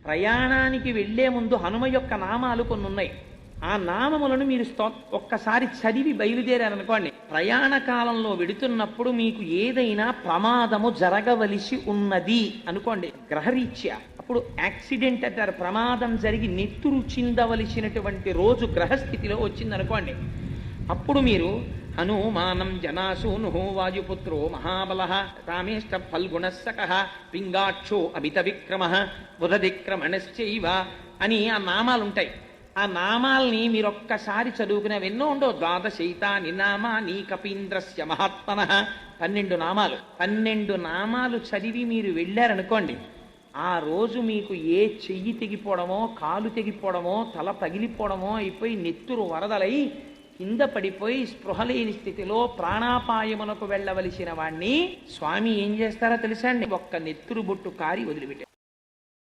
ప్రయాణానికి వెళ్లే ముందు హనుమ యొక్క నామాలు కొన్ని ఉన్నాయి. ఆ నామములను మీరు ఒక్కసారి చదివి బయలుదేరారనుకోండి, ప్రయాణ కాలంలో వెడుతున్నప్పుడు మీకు ఏదైనా ప్రమాదము జరగవలసి ఉన్నది అనుకోండి గ్రహరీత్యా, అప్పుడు యాక్సిడెంట్ అంటారు, ప్రమాదం జరిగి నెత్తురు చిందవలసినటువంటి రోజు గ్రహస్థితిలో వచ్చిందనుకోండి, అప్పుడు మీరు హనుమానం జనాసూను వాయుపుత్రో మహాబల కామేష్ట ఫల్గుణస్సక పింగాక్షో అమిత విక్రమ బుధదిక్రమణశ్చైవ అని ఆ నామాలుంటాయి. ఆ నామాల్ని మీరు ఒక్కసారి చదువుకునేవి ఎన్నో ఉండవు. ద్వాదశైతాని నామాని కపీంద్రస్య మహాత్మన 12 నామాలు. 12 నామాలు చదివి మీరు వెళ్ళారనుకోండి, ఆ రోజు మీకు ఏ చెయ్యి తెగిపోవడమో, కాలు తెగిపోవడమో, తల పగిలిపోవడమో అయిపోయి నెత్తురు వరదలై కింద పడిపోయి స్పృహలేని స్థితిలో ప్రాణాపాయమునకు వెళ్ళవలసిన వాణ్ణి స్వామి ఏం చేస్తారో తెలుసా అండి? ఒక్క నెత్తురు బొట్టు కారి వదిలిపెట్టారు.